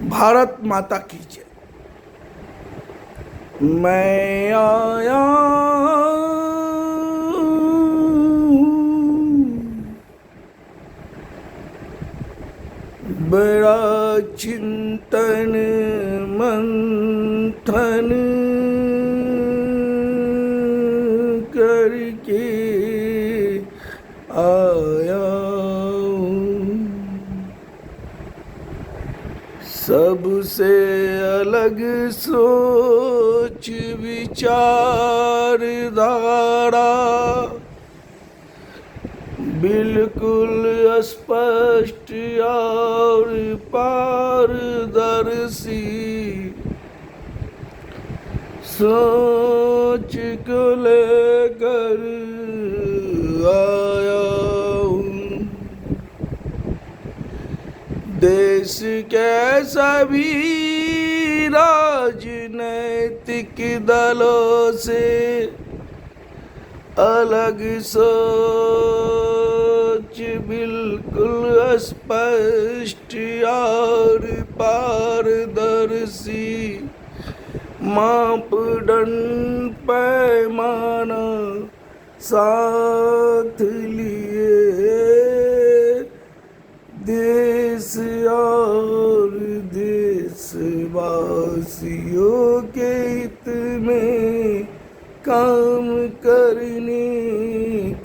भारत माता की जय। मैं आया बड़ा चिंतन मंथन करके आया हूँ। सबसे अलग सोच विचारधारा बिल्कुल स्पष्ट और पारदर्शी सोच को लेकर आया हूँ। देश के सभी राजनैतिक दलों से अलग सोच बिल्कुल स्पष्ट और पारदर्शी मापदंड पैमाना साथ लिए देश और देशवासियों के हित में काम करने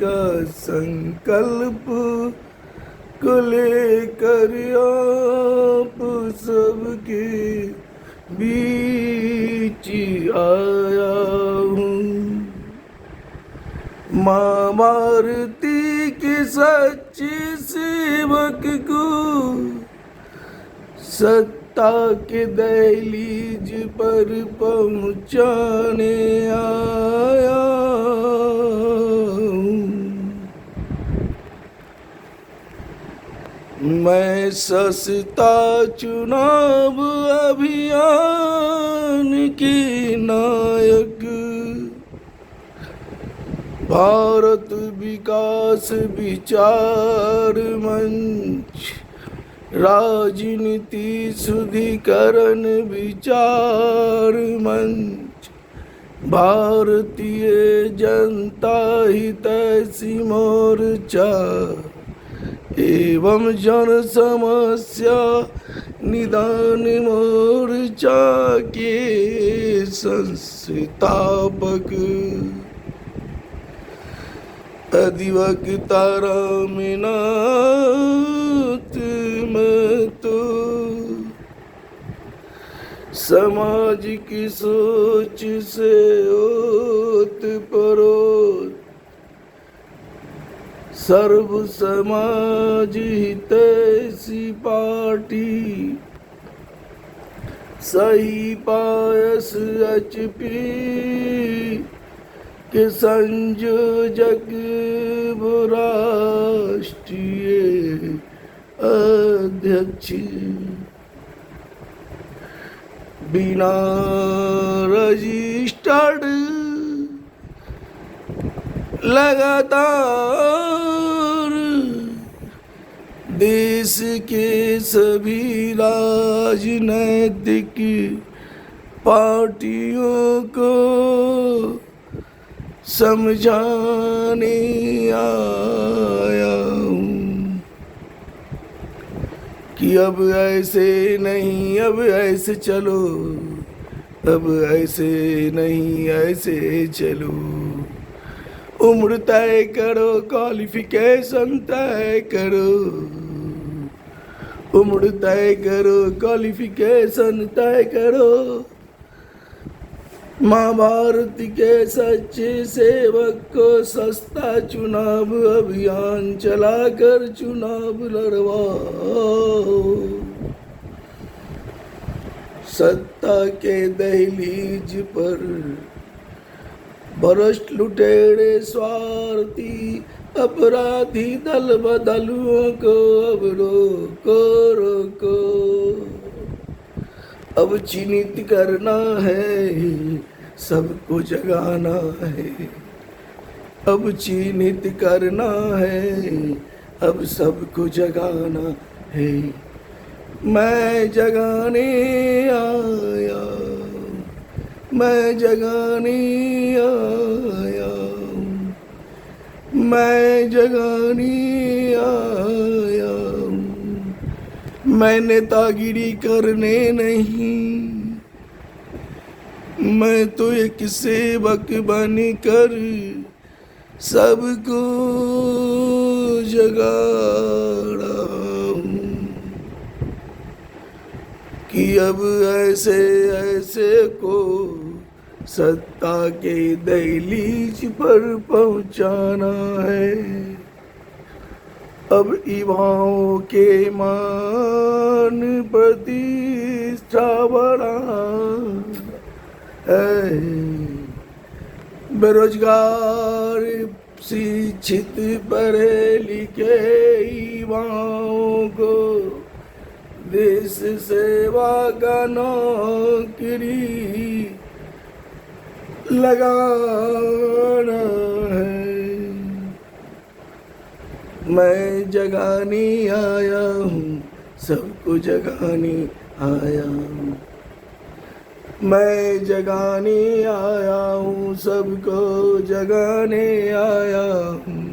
का संकल्प को लेकर आप सबके बीच आया हूँ। माँ भारती के सच्चे सेवक को सत्ता के दहलीज पर पहुँचाने आया हूँ। मैं सस्ता चुनाव अभियान के नायक भारत विकास विचार मंच राजनीति शुद्धिकरण विचार मंच भारतीय जनता हितैषी मोर्चा एवं जन समस्या निदान मोर्चा के संस्थापक अधिवक्ता रामनाथ महतो समाज की सोच से ओतप्रोत सर्व समाज हितैषी पार्टी सही पायस HP के संयोजक राष्ट्रीय अध्यक्ष बिना रजिस्टर्ड लगातार देश के सभी राजनैतिक पार्टियों को समझाने आया हूँ कि अब ऐसे नहीं, अब ऐसे चलो, अब ऐसे नहीं, ऐसे चलो। उम्र तय करो, क्वालिफिकेशन तय करो, उम्र तय करो, क्वालिफिकेशन तय करो। माँ भारत के सच्चे सेवक को सस्ता चुनाव अभियान चलाकर चुनाव लड़वाओ। सत्ता के दहलीज पर भ्रष्ट लुटेरे स्वार्थी अपराधी दल बदलुओं को अब रोको रोको। अब चिन्हित करना है, सबको जगाना है। अब चिन्हित करना है, अब सबको जगाना है। मैं जगाने आया, मैं जगाने आया, मैं जगाने आया। मैं नेतागिरी करने नहीं, मैं तो एक सेवक बन कर सबको जगा रहा हूँ कि अब ऐसे ऐसे को सत्ता के दहलीज पर पहुंचाना है। अब युवाओं के मान प्रतिष्ठा बढ़ा है। बेरोजगार शिक्षित पढ़े लिखे युवाओं को देश सेवा का नौकरी लगाना है। मैं जगाने आया हूँ, सबको जगाने आया हूँ। मैं जगाने आया हूँ, सबको जगाने आया हूँ।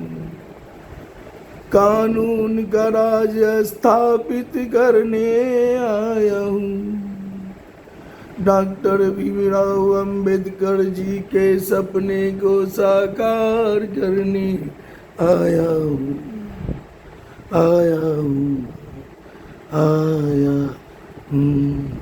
कानून का राज स्थापित करने आया हूँ। डॉक्टर भीमराव अंबेडकर जी के सपने को साकार करने आया हूँ, आया हूँ, आया हूँ।